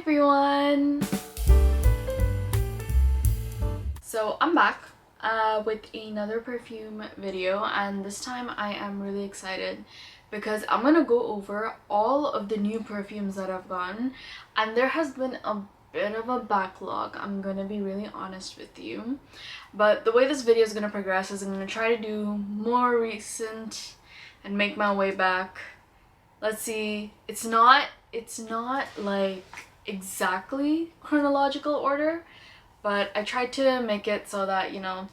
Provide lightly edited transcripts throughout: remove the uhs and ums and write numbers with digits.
everyone! So I'm back with another perfume video, and this time I am really excited because I'm gonna go over all of the new perfumes that I've gotten, and there has been a bit of a backlog. I'm gonna be really honest with you, but the way this video is gonna progress is I'm gonna try to do more recent and make my way back. Let's see, it's not like exactly chronological order, but I tried to make it so that, you know,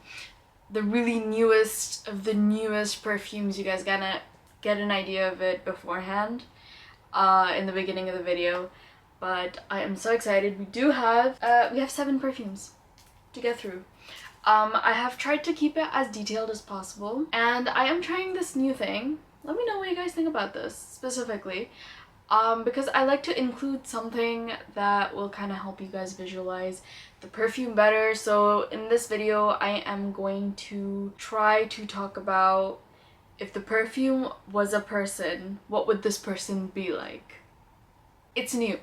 the really newest of the newest perfumes, you guys gonna get an idea of it beforehand in the beginning of the video. But I am so excited. We have 7 perfumes to get through. I have tried to keep it as detailed as possible, and I am trying this new thing. Let me know what you guys think about this specifically, because I like to include something that will kind of help you guys visualize the perfume better. So in this video I am going to try to talk about, if the perfume was a person, what would this person be like? It's new,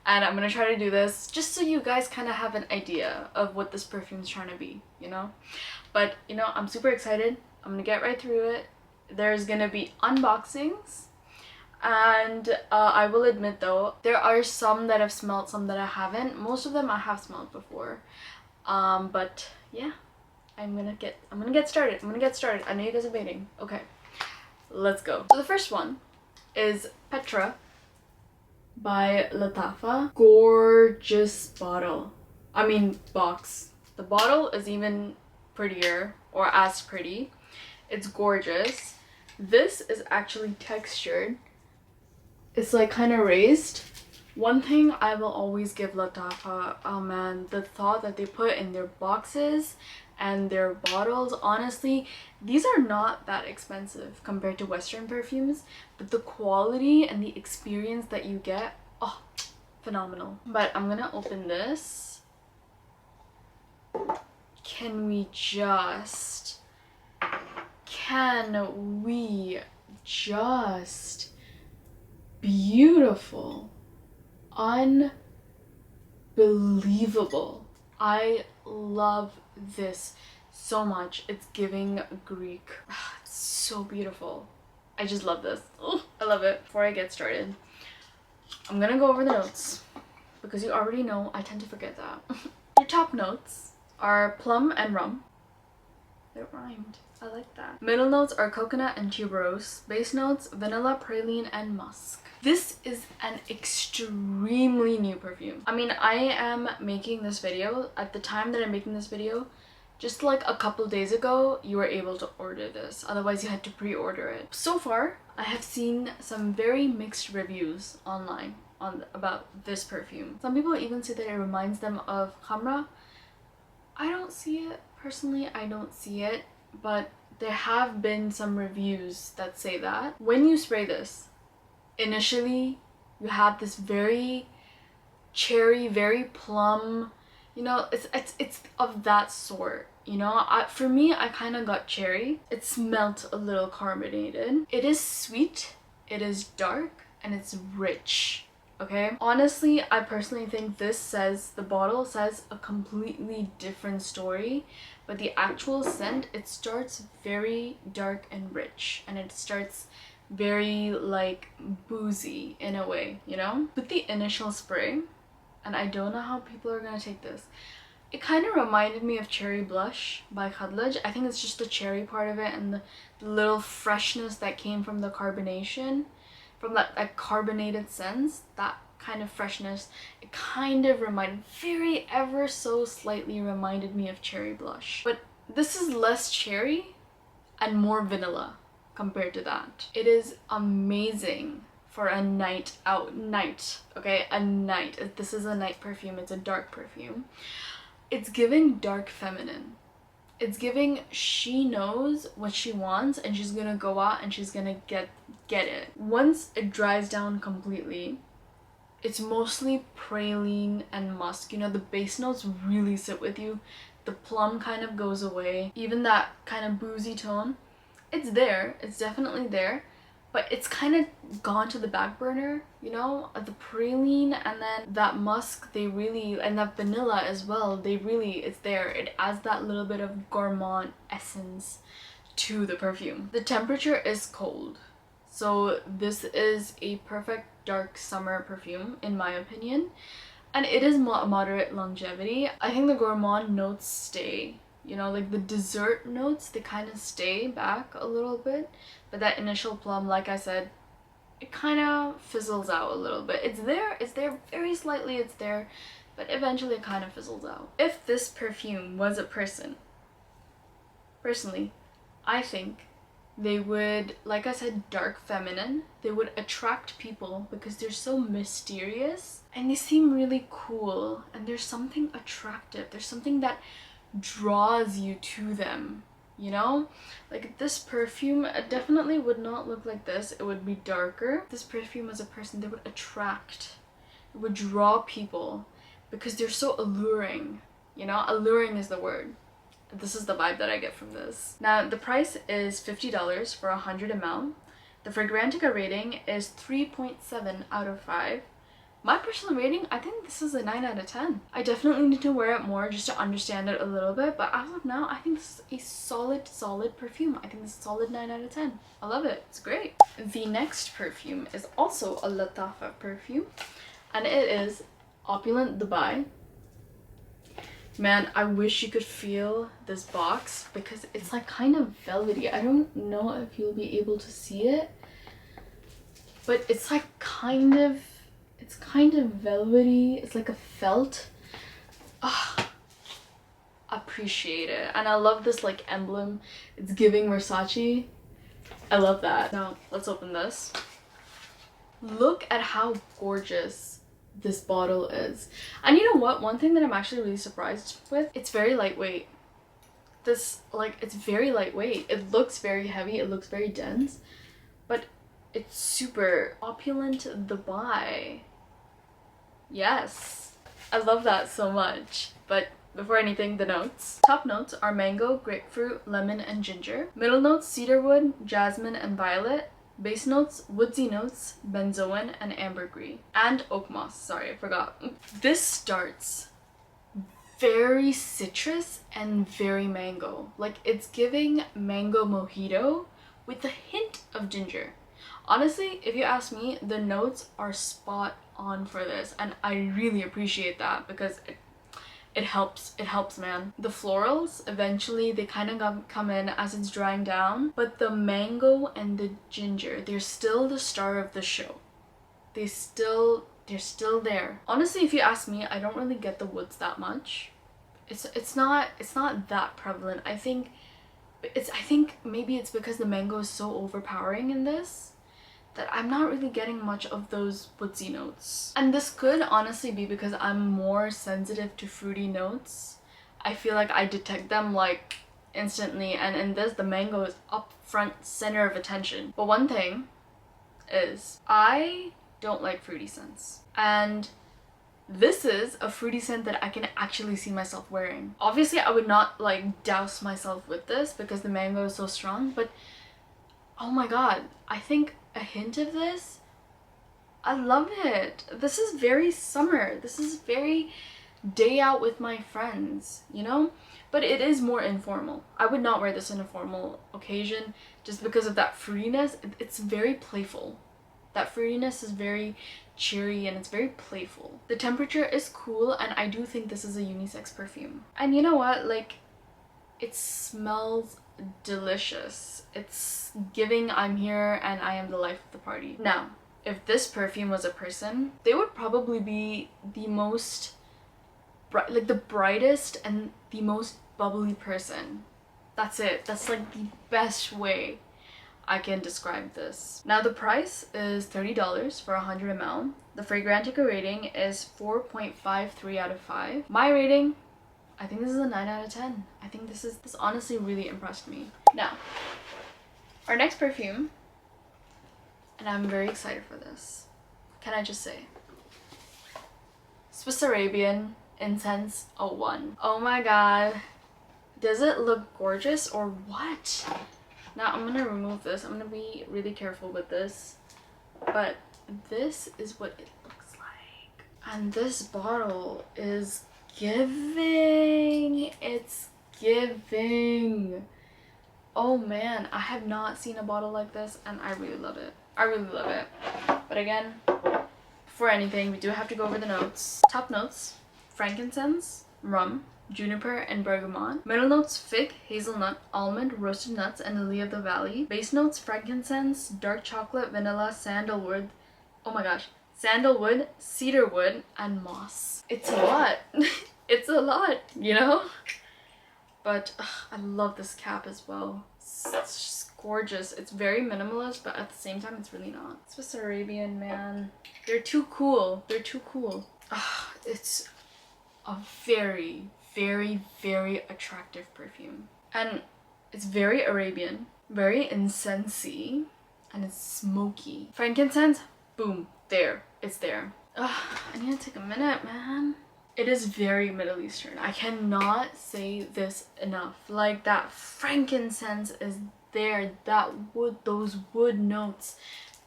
and I'm gonna try to do this just so you guys kind of have an idea of what this perfume's trying to be, you know? But, you know, I'm super excited. I'm gonna get right through it. There's gonna be unboxings, and I will admit though, there are some that I've smelled, some that I haven't. Most of them I have smelled before, but yeah, I'm gonna get started. I know you guys are waiting. Okay, let's go. So the first one is Petra by Lattafa. Gorgeous bottle. I mean box. The bottle is even prettier, or as pretty. It's gorgeous. This is actually textured. It's like kind of raised. One thing I will always give Lattafa, oh man, the thought that they put in their boxes and their bottles. Honestly, these are not that expensive compared to Western perfumes, but the quality and the experience that you get, oh, phenomenal. But I'm gonna open this. Can we just beautiful, unbelievable. I love this so much. It's giving Greek. It's so beautiful. I just love this. Oh, I love it. Before I get started, I'm gonna go over the notes because you already know I tend to forget that. Your top notes are plum and rum. It rhymed. I like that. Middle notes are coconut and tuberose. Base notes, vanilla, praline, and musk. This is an extremely new perfume. I mean, I am making this video at the time that I'm making this video. Just like a couple days ago, you were able to order this. Otherwise, you had to pre-order it. So far, I have seen some very mixed reviews online about this perfume. Some people even say that it reminds them of Khamra. I don't see it. Personally, I don't see it, but there have been some reviews that say that. When you spray this, initially you have this very cherry, very plum, you know, it's of that sort, you know. For me, I kind of got cherry. It smelled a little carbonated. It is sweet, it is dark, and it's rich. Okay, honestly, I personally think the bottle says a completely different story, but the actual scent, it starts very dark and rich, and it starts very like boozy in a way, you know. With the initial spray, and I don't know how people are gonna take this, it kind of reminded me of Cherry Blush by Khadlaj. I think it's just the cherry part of it and the little freshness that came from the carbonation, from that carbonated sense, that kind of freshness. It kind of ever so slightly reminded me of Cherry Blush. But this is less cherry and more vanilla compared to that. It is amazing for a night out. Okay, a night. This is a night perfume. It's a dark perfume. It's giving dark feminine. It's giving she knows what she wants and she's gonna go out and she's gonna get it. Once it dries down completely, it's mostly praline and musk. You know, the base notes really sit with you. The plum kind of goes away. Even that kind of boozy tone, it's there. It's definitely there. but it's kind of gone to the back burner, you know? The praline and then that musk, they really, and that vanilla as well, they really, it's there. It adds that little bit of gourmand essence to the perfume. The temperature is cold, so this is a perfect dark summer perfume in my opinion, and it is moderate longevity. I think the gourmand notes stay, you know, like the dessert notes, they kind of stay back a little bit, but that initial plum, like I said, it kind of fizzles out a little bit. It's there very slightly, it's there, but eventually it kind of fizzles out. If this perfume was a person, personally, I think they would, like I said, dark feminine. They would attract people because they're so mysterious and they seem really cool, and there's something attractive. There's something that draws you to them, you know? Like this perfume definitely would not look like this. It would be darker. This perfume as a person, they would attract, it would draw people because they're so alluring, you know? Alluring is the word. This is the vibe that I get from this. Now, the price is $50 for 100 ml. The Fragrantica rating is 3.7 out of 5. My personal rating, I think this is a 9 out of 10. I definitely need to wear it more just to understand it a little bit, but as of now, I think this is a solid perfume. I think this is a solid 9 out of 10. I love it. It's great. The next perfume is also a Lattafa perfume, and it is Opulent Dubai. Man, I wish you could feel this box because it's like kind of velvety. I don't know if you'll be able to see it, but it's like kind of velvety. It's like a felt. Appreciate it. And I love this like emblem. It's giving Versace. I love that. Now, let's open this. Look at how gorgeous this bottle is. And you know what? One thing that I'm actually really surprised with, it's very lightweight. This, like, it's very lightweight. It looks very heavy. It looks very dense. But it's super opulent Dubai. Yes. I love that so much. But before anything, the notes. Top notes are mango, grapefruit, lemon, and ginger. Middle notes, cedarwood, jasmine, and violet. Base notes, woodsy notes, benzoin, and ambergris. And oak moss. Sorry, I forgot. This starts very citrus and very mango. Like, it's giving mango mojito with a hint of ginger. Honestly, if you ask me, the notes are spot on for this, and I really appreciate that because it helps, man. The florals, eventually they kind of come in as it's drying down, but the mango and the ginger, they're still the star of the show. They're still there. Honestly, if you ask me, I don't really get the woods that much. It's not that prevalent. I think maybe it's because the mango is so overpowering in this that I'm not really getting much of those woodsy notes. And this could honestly be because I'm more sensitive to fruity notes. I feel like I detect them like instantly, and in this, the mango is up front, center of attention. But one thing is, I don't like fruity scents. And this is a fruity scent that I can actually see myself wearing. Obviously, I would not like douse myself with this because the mango is so strong, but oh my god, I think a hint of this, I love it. This is very summer. This is very day out with my friends, you know? But it is more informal. I would not wear this in a formal occasion just because of that fruitiness. It's very playful. That fruitiness is very cheery and it's very playful. The temperature is cool, and I do think this is a unisex perfume. And you know what? Like, it smells delicious. It's giving I'm here and I am the life of the party. Now, if this perfume was a person, they would probably be the most like the brightest and the most bubbly person. That's it. That's like the best way I can describe this. Now, the price is $30 for 100 ml. The Fragrantica rating is 4.53 out of 5. My rating, I think this is a 9 out of 10. I think this honestly really impressed me. Now, our next perfume, and I'm very excited for this. Can I just say? Swiss Arabian Incense 01. Oh my god. Does it look gorgeous or what? Now I'm gonna remove this. I'm gonna be really careful with this. But this is what it looks like. And this bottle is giving. It's giving. Oh man, I have not seen a bottle like this and I really love it. I really love it. But again, for anything, we do have to go over the notes. Top notes: frankincense, rum, juniper, and bergamot. Middle notes: fig, hazelnut, almond, roasted nuts, and lily of the valley. Base notes: frankincense, dark chocolate, vanilla, sandalwood. Oh my gosh. Sandalwood, cedarwood, and moss. It's a lot. It's a lot, you know? But I love this cap as well. It's just gorgeous. It's very minimalist, but at the same time, it's really not. Swiss Arabian, man. They're too cool. They're too cool. It's a very, very, very attractive perfume. And it's very Arabian, very incensey, and it's smoky. Frankincense, boom, there. It's there. I need to take a minute, man. It is very Middle Eastern. I cannot say this enough. Like, that frankincense is there. That wood, those wood notes,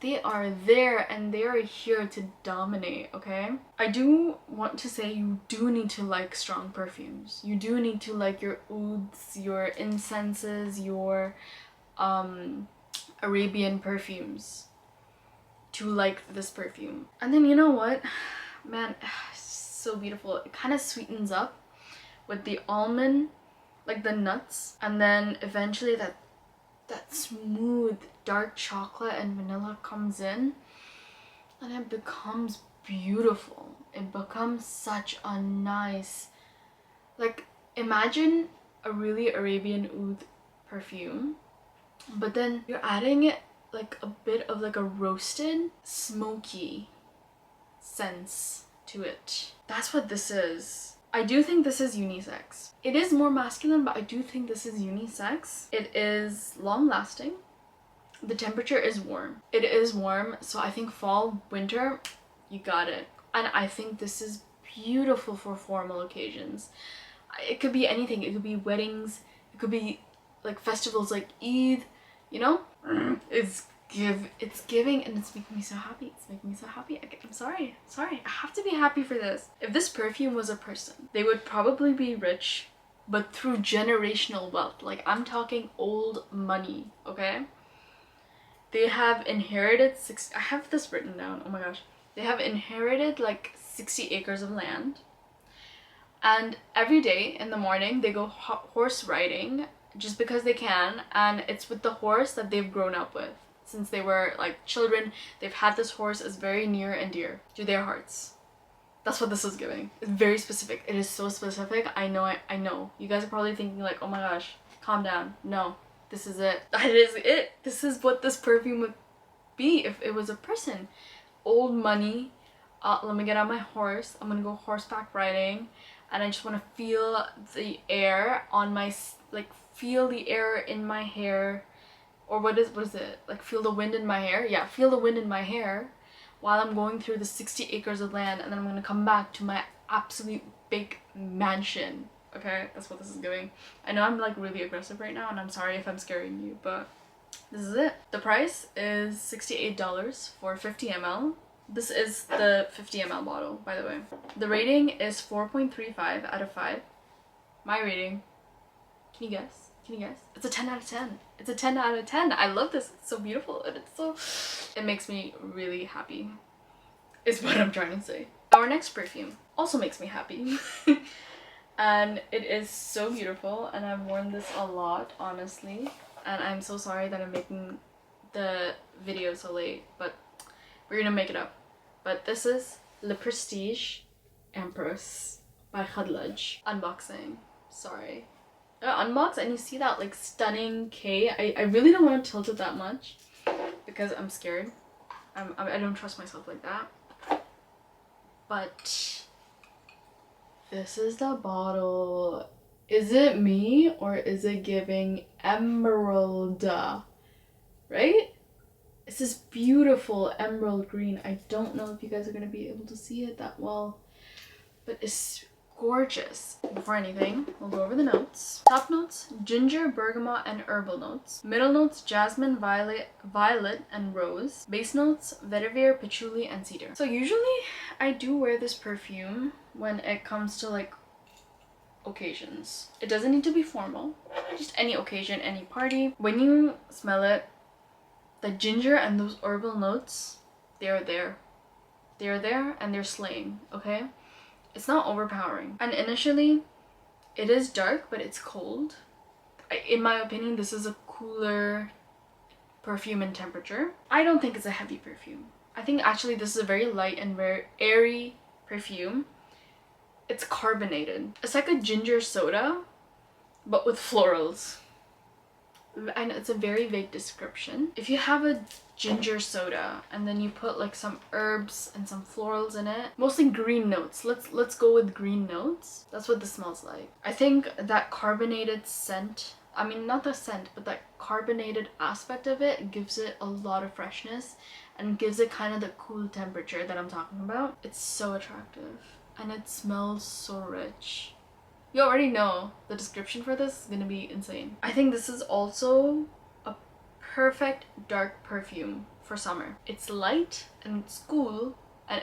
they are there and they are here to dominate, okay? I do want to say you do need to like strong perfumes. You do need to like your ouds, your incenses, your Arabian perfumes to like this perfume. And then you know what? Man, so beautiful. It kind of sweetens up with the almond, like the nuts, and then eventually that smooth dark chocolate and vanilla comes in and it becomes beautiful. It becomes such a nice, like, imagine a really Arabian oud perfume, but then you're adding it like a bit of like a roasted smoky sense to it. That's what this is. I do think this is unisex. It is more masculine, but I do think this is unisex. It is long lasting. The temperature is warm. It is warm, so I think fall, winter, you got it. And I think this is beautiful for formal occasions. It could be anything. It could be weddings. It could be like festivals like Eid, you know? It's giving and it's making me so happy. It's making me so happy. I'm sorry. I have to be happy for this. If this perfume was a person, they would probably be rich, but through generational wealth. Like, I'm talking old money, okay? They have inherited I have this written down. Oh my gosh. They have inherited like 60 acres of land. And every day in the morning, they go horse riding just because they can. And it's with the horse that they've grown up with. Since they were like children, they've had this horse as very near and dear to their hearts. That's what this is giving. It's very specific. It is so specific. I know. I know. You guys are probably thinking like, oh my gosh, calm down. No, this is it. That is it. This is what this perfume would be if it was a person. Old money. Let me get on my horse. I'm gonna go horseback riding, and I just want to feel the air on my, like, feel the air in my hair. Or what is it? Like, feel the wind in my hair? Yeah, feel the wind in my hair while I'm going through the 60 acres of land, and then I'm going to come back to my absolute big mansion. Okay? That's what this is giving. I know I'm like really aggressive right now, and I'm sorry if I'm scaring you, but this is it. The price is $68 for 50 ml. This is the 50 ml bottle, by the way. The rating is 4.35 out of 5. My rating, can you guess? Can you guess? It's a 10 out of 10. It's a 10 out of 10. I love this. It's so beautiful and it makes me really happy, is what I'm trying to say. Our next perfume also makes me happy. And it is so beautiful, and I've worn this a lot, honestly. And I'm so sorry that I'm making the video so late, but we're gonna make it up. But this is Le Prestige Empress by Khadlaj. Unboxing. Sorry. Unbox, and you see that like stunning K. I really don't want to tilt it that much because I'm scared. I don't trust myself like that. But this is the bottle. Is it me or is it giving emerald? Right? It's this beautiful emerald green. I don't know if you guys are gonna be able to see it that well, but it's gorgeous. Before anything, we'll go over the notes. Top notes, ginger, bergamot, and herbal notes. Middle notes, jasmine, violet, and rose. Base notes, vetiver, patchouli, and cedar. So usually I do wear this perfume when it comes to like occasions. It doesn't need to be formal, just any occasion, any party. When you smell it, the ginger and those herbal notes, they're there. They're there and they're slaying, okay? It's not overpowering. And initially, it is dark, but it's cold. In my opinion, this is a cooler perfume in temperature. I don't think it's a heavy perfume. I think actually this is a very light and very airy perfume. It's carbonated. It's like a ginger soda, but with florals. And it's a very vague description. If you have a ginger soda and then you put like some herbs and some florals in it, mostly green notes. Let's go with green notes. That's what this smells like. I think that carbonated scent, I mean not the scent, but that carbonated aspect of it gives it a lot of freshness and gives it kind of the cool temperature that I'm talking about. It's so attractive and it smells so rich. You already know the description for this is gonna be insane. I think this is also a perfect dark perfume for summer. It's light and it's cool and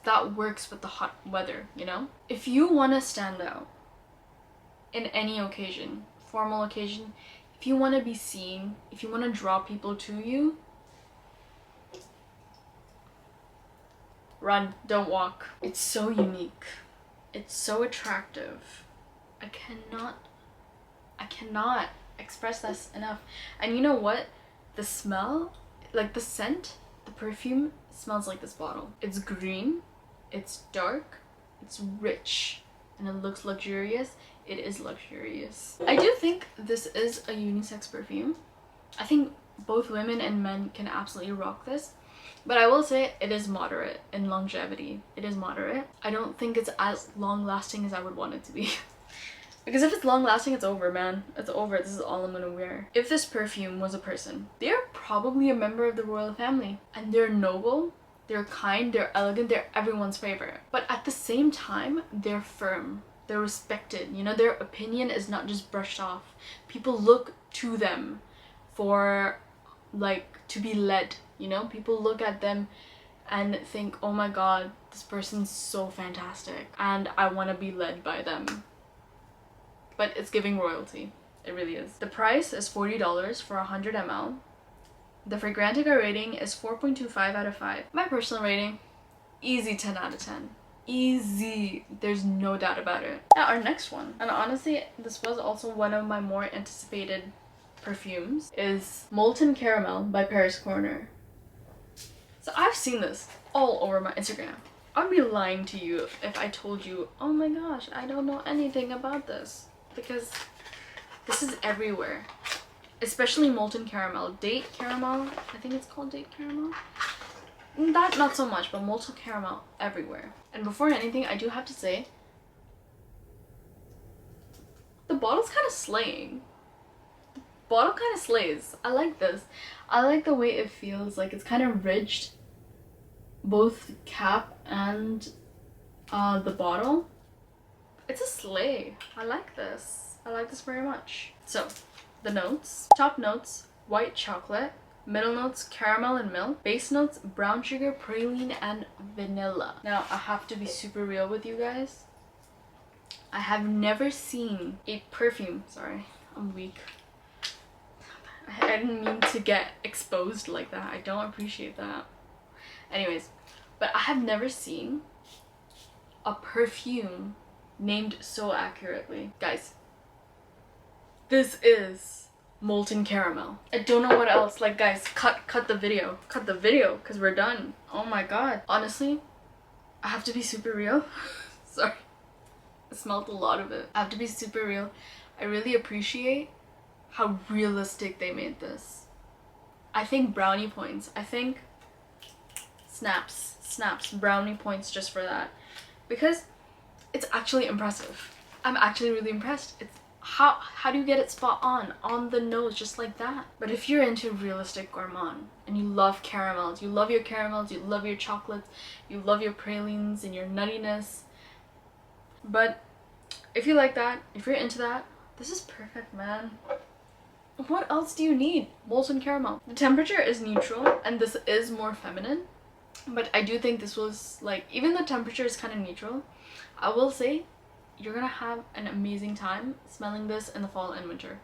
that works with the hot weather, you know? If you wanna stand out in any occasion, formal occasion, if you wanna be seen, if you wanna draw people to you, run, don't walk. It's so unique. It's so attractive. I cannot express this enough. And you know what? The smell, like the scent, the perfume smells like this bottle. It's green, it's dark, it's rich, and it looks luxurious. It is luxurious. I do think this is a unisex perfume. I think both women and men can absolutely rock this. But I will say it is moderate in longevity. It is moderate. I don't think it's as long lasting as I would want it to be. Because if it's long lasting, it's over, man. It's over. This is all I'm gonna wear. If this perfume was a person, they're probably a member of the royal family. And they're noble, they're kind, they're elegant, they're everyone's favorite. But at the same time, they're firm. They're respected. You know, their opinion is not just brushed off. People look to them for, like, to be led. You know, people look at them and think, oh my god, this person's so fantastic and I want to be led by them. But it's giving royalty. It really is. The price is $40 for 100 ml. The Fragrantica rating is 4.25 out of 5. My personal rating, easy 10 out of 10. Easy. There's no doubt about it. Now our next one, and honestly this was also one of my more anticipated perfumes, is Molten Caramel by Paris Corner. So I've seen this all over my Instagram. I'd be lying to you if I told you, oh my gosh, I don't know anything about this. Because this is everywhere. Especially Molten Caramel. Date Caramel, I think it's called Date Caramel. That not so much, but Molten Caramel everywhere. And before anything, I do have to say, the bottle's kind of slaying. The bottle kind of slays. I like this. I like the way it feels. Like it's kind of ridged, both cap and the bottle. It's a slay. I like this. I like this very much. So, the notes. Top notes, white chocolate. Middle notes, caramel and milk. Base notes, brown sugar, praline, and vanilla. Now, I have to be super real with you guys. I have never seen a perfume. Sorry, I'm weak. I didn't mean to get exposed like that. I don't appreciate that. Anyways, but I have never seen a perfume named so accurately. Guys, this is Molten Caramel. I don't know what else. Like, guys, cut the video. Cut the video, because we're done. Oh my god. Honestly, I have to be super real. Sorry. I smelled a lot of it. I have to be super real. I really appreciate how realistic they made this. I think brownie points. I think snaps, brownie points just for that. Because it's actually impressive. I'm actually really impressed. It's how do you get it spot on the nose just like that? But if you're into realistic gourmand and you love caramels, you love your caramels, you love your chocolates, you love your pralines and your nuttiness, But if you like that, if you're into that, this is perfect, man. What else do you need? Molten caramel. The temperature is neutral and this is more feminine, but I do think this was like, even the temperature is kind of neutral, I will say you're gonna have an amazing time smelling this in the fall and winter.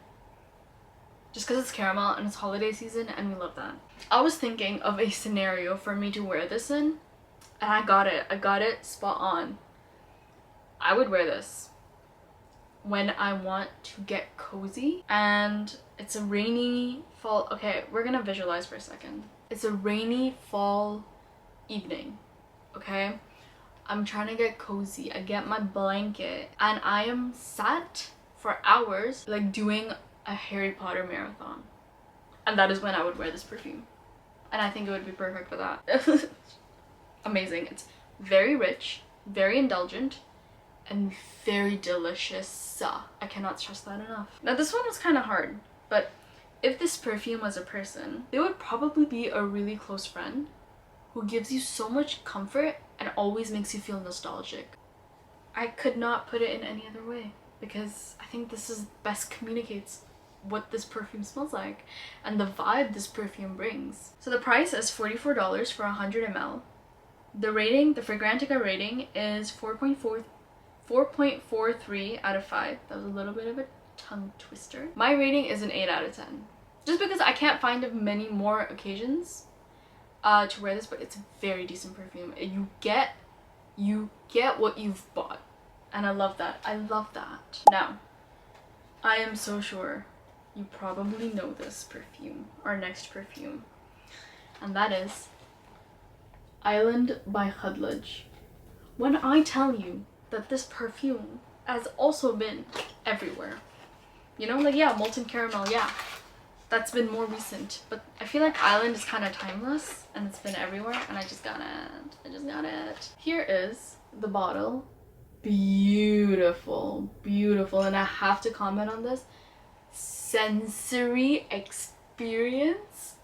Just because it's caramel and it's holiday season and we love that. I was thinking of a scenario for me to wear this in and I got it. I got it spot on. I would wear this when I want to get cozy and it's a rainy fall. Okay, we're gonna visualize for a second. It's a rainy fall evening, okay? I'm trying to get cozy. I get my blanket and I am sat for hours like doing a Harry Potter marathon. And that is when I would wear this perfume. And I think it would be perfect for that. Amazing. It's very rich, very indulgent, and very delicious. I cannot stress that enough. Now this one was kind of hard, but if this perfume was a person, they would probably be a really close friend who gives you so much comfort and always makes you feel nostalgic. I could not put it in any other way because I think this is best communicates what this perfume smells like and the vibe this perfume brings. So the price is $44 for 100 ml. The rating, the Fragrantica rating is 4.43 out of 5. That was a little bit of a tongue twister. My rating is an 8 out of 10. Just because I can't find many more occasions to wear this, but it's a very decent perfume. You get what you've bought. And I love that. I love that. Now, I am so sure you probably know this perfume, our next perfume. And that is Island by Khadlaj. When I tell you that this perfume has also been everywhere, you know, like, yeah, Molten Caramel, yeah, that's been more recent, but I feel like Island is kind of timeless and it's been everywhere, and I just got it. I just got it. Here is the bottle. Beautiful, beautiful. And I have to comment on this. Sensory experience.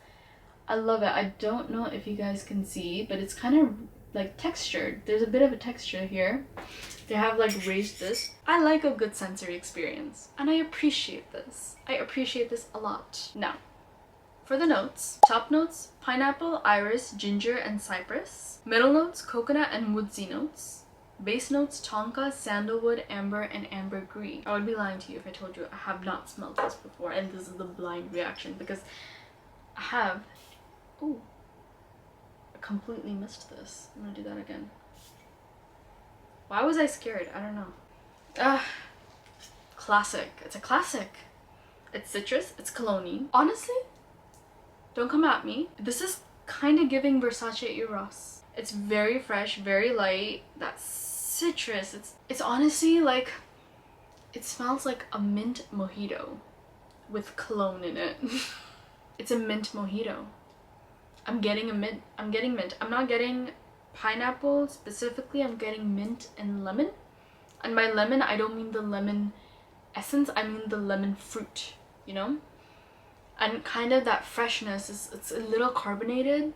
I love it. I don't know if you guys can see, but it's kind of like textured. There's a bit of a texture here. They have like raised this. I like a good sensory experience and I appreciate this. I appreciate this a lot. Now, for the notes. Top notes, pineapple, iris, ginger, and cypress. Middle notes, coconut and woodsy notes. Base notes, tonka, sandalwood, amber, and ambergris. I would be lying to you if I told you I have not smelled this before and this is the blind reaction because I have. Ooh, I completely missed this. I'm gonna do that again. Why was I scared? I don't know. Classic. It's a classic. It's citrus, it's cologne. Honestly, don't come at me. This is kind of giving Versace Eros. It's very fresh, very light. That citrus. It's honestly like, it smells like a mint mojito with cologne in it. It's a mint mojito. I'm getting a mint. I'm getting mint. I'm not getting pineapple specifically. I'm getting mint and lemon. And by lemon, I don't mean the lemon essence. I mean the lemon fruit, you know? And kind of that freshness is, it's a little carbonated,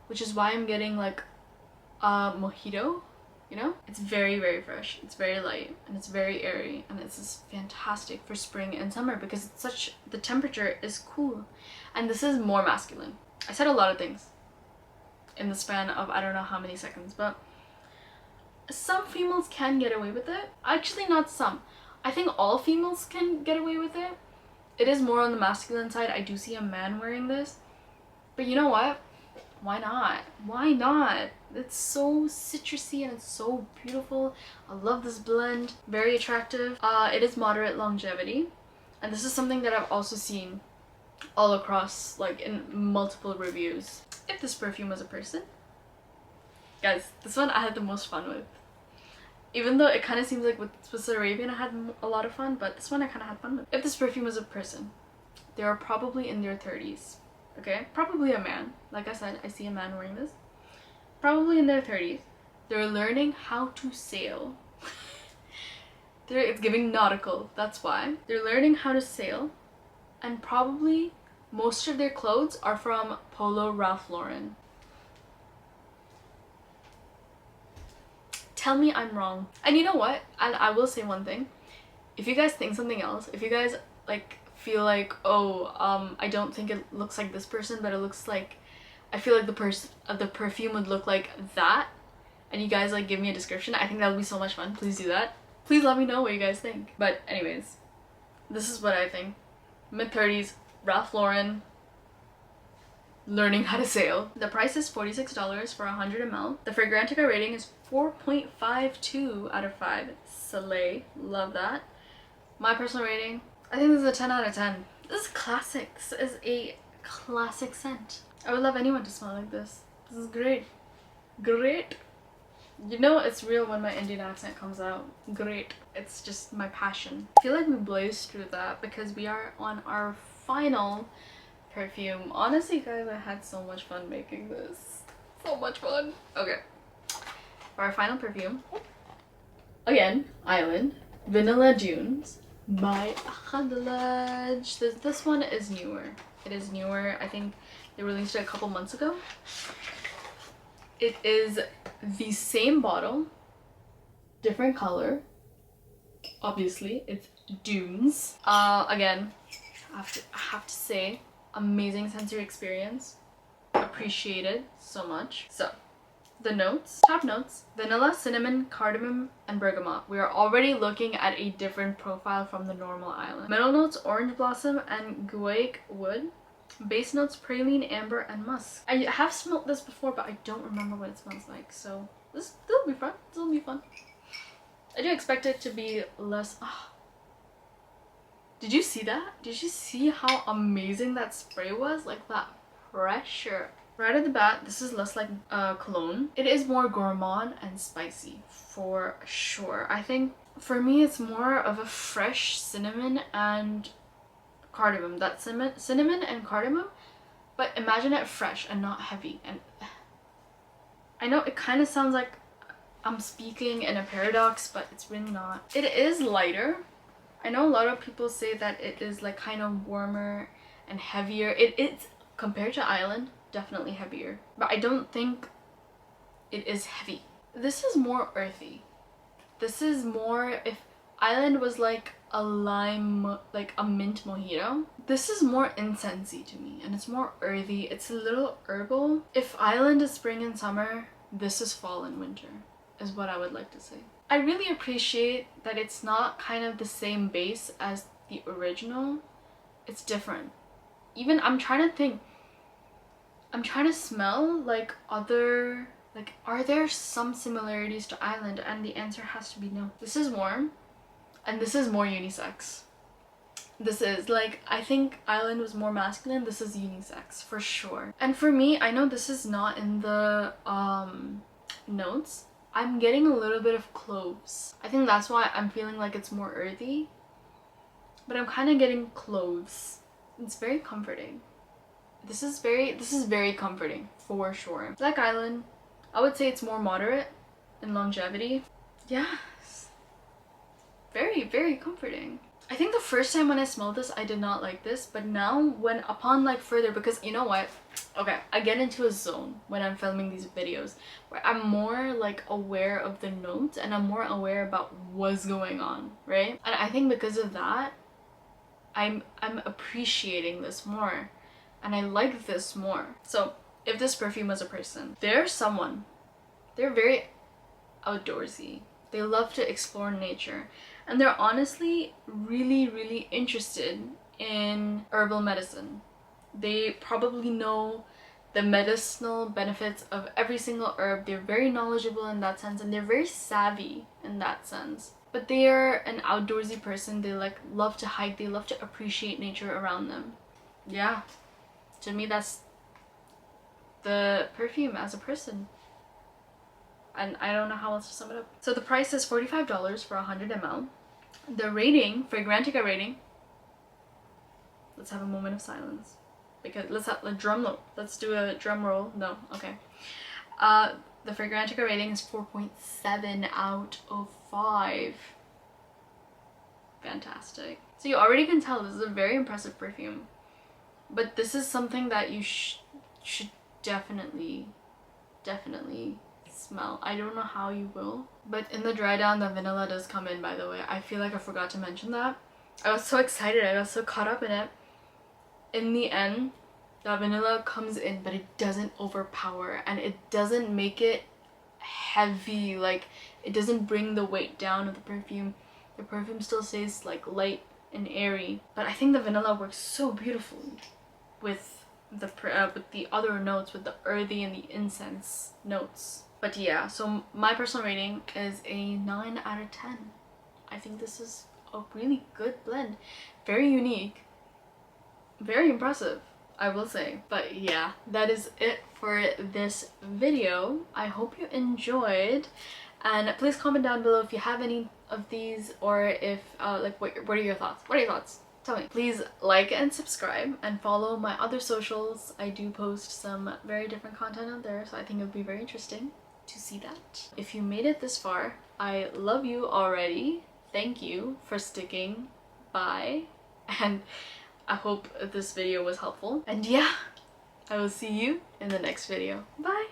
which is why I'm getting like a mojito, you know? It's very, very fresh. It's very light and it's very airy, and it's just fantastic for spring and summer because it's such, the temperature is cool. And this is more masculine. I said a lot of things in the span of I don't know how many seconds, but some females can get away with it. Actually, not some. I think all females can get away with it. It is more on the masculine side. I do see a man wearing this. But you know what? Why not? Why not? It's so citrusy and it's so beautiful. I love this blend. Very attractive. It is moderate longevity. And this is something that I've also seen all across, like in multiple reviews. If this perfume was a person. Guys, this one I had the most fun with. Even though it kind of seems like with Swiss Arabian I had a lot of fun, but this one I kind of had fun with. If this perfume was a person, they are probably in their 30s. Okay? Probably a man. Like I said, I see a man wearing this. Probably in their 30s. They're learning how to sail. It's giving nautical, that's why. They're learning how to sail. And probably most of their clothes are from Polo Ralph Lauren. tell me I'm wrong. And you know what? And I will say one thing. If you guys think something else, if you guys like feel like, oh, I don't think it looks like this person, but it looks like, I feel like the perfume would look like that, and you guys like give me a description, I think that would be so much fun. Please do that. Please let me know what you guys think. But anyways, this is what I think. Mid-30s, Ralph Lauren, learning how to sail. The price is $46 for 100 ml. The Fragrantica rating is 4.52 out of 5. Slay. Love that. My personal rating, I think this is a 10 out of 10. This is classic. This is a classic scent. I would love anyone to smell like this. This is great. Great. You know it's real when my Indian accent comes out. Great. It's just my passion. I feel like we blazed through that because we are on our final perfume. Honestly guys, I had so much fun making this. So much fun. Okay. For our final perfume, again, Island, Vanilla Dunes by Khadlaj. This one is newer. It is newer. I think they released it a couple months ago. It is the same bottle, different color. Obviously, it's Dunes. Again, I have to say, amazing sensory experience. Appreciated so much. So, the notes, top notes: vanilla, cinnamon, cardamom, and bergamot. We are already looking at a different profile from the normal Island. Middle notes: orange blossom and guaiac wood. Base notes: praline, amber, and musk. I have smelled this before, but I don't remember what it smells like, so this will be fun. This will be fun. I do expect it to be less. Oh. Did you see that? Did you see how amazing that spray was? Like that pressure. Right at the bat, this is less like cologne. It is more gourmand and spicy for sure. I think for me it's more of a fresh cinnamon and cardamom. That cinnamon and cardamom, but imagine it fresh and not heavy. And I know it kind of sounds like I'm speaking in a paradox, but it's really not. It is lighter. I know a lot of people say that it is like kind of warmer and heavier. It's compared to Island, definitely heavier, but I don't think it is heavy. This is more earthy. This is more, if Island was like a lime, like a mint mojito, this is more incensey to me, and it's more earthy. It's a little herbal. If Island is spring and summer, this is fall and winter, is what I would like to say. I really appreciate that it's not kind of the same base as the original. It's different. Even I'm trying to think, I'm trying to smell like other, like, are there some similarities to Island? And the answer has to be no. This is warm, and this is more unisex. This is like, I think Island was more masculine. This is unisex for sure. And for me, I know this is not in the notes. I'm getting a little bit of cloves. I think that's why I'm feeling like it's more earthy, but I'm kind of getting cloves. It's very comforting. This is very comforting for sure. Like Island, I would say it's more moderate in longevity. Yes, very, very comforting. I think the first time when I smelled this, I did not like this, but now when upon like further, because you know what, okay, I get into a zone when I'm filming these videos where I'm more like aware of the notes and I'm more aware about what's going on, right? And I think because of that, I'm appreciating this more, and I like this more. So if this perfume was a person, they're very outdoorsy. They love to explore nature, and they're honestly really, really interested in herbal medicine. They probably know the medicinal benefits of every single herb. They're very knowledgeable in that sense, and they're very savvy in that sense. But they are an outdoorsy person. They like love to hike. They love to appreciate nature around them. Yeah, to me that's the perfume as a person. And I don't know how else to sum it up. So the price is $45 for 100 ml. The rating, Fragrantica rating, let's have a moment of silence. Because let's have a drum roll. Let's do a drum roll. No, okay. The Fragrantica rating is 4.7 out of 5. Fantastic. So you already can tell this is a very impressive perfume. But this is something that you should definitely smell. I don't know how you will. But in the dry down, the vanilla does come in, by the way. I feel like I forgot to mention that. I was so excited. I got so caught up in it. In the end, the vanilla comes in, but it doesn't overpower. And it doesn't make it heavy. Like, it doesn't bring the weight down of the perfume. The perfume still stays like light and airy. But I think the vanilla works so beautifully with the other notes, with the earthy and the incense notes. But yeah, so my personal rating is a 9 out of 10. I think this is a really good blend. Very unique. Very impressive, I will say. But yeah, that is it for this video. I hope you enjoyed. And please comment down below if you have any of these, or if like what are your thoughts? What are your thoughts? Tell me. Please like and subscribe and follow my other socials. I do post some very different content on there, so I think it would be very interesting to see that. If you made it this far, I love you already. Thank you for sticking by, and I hope this video was helpful. And yeah, I will see you in the next video. Bye!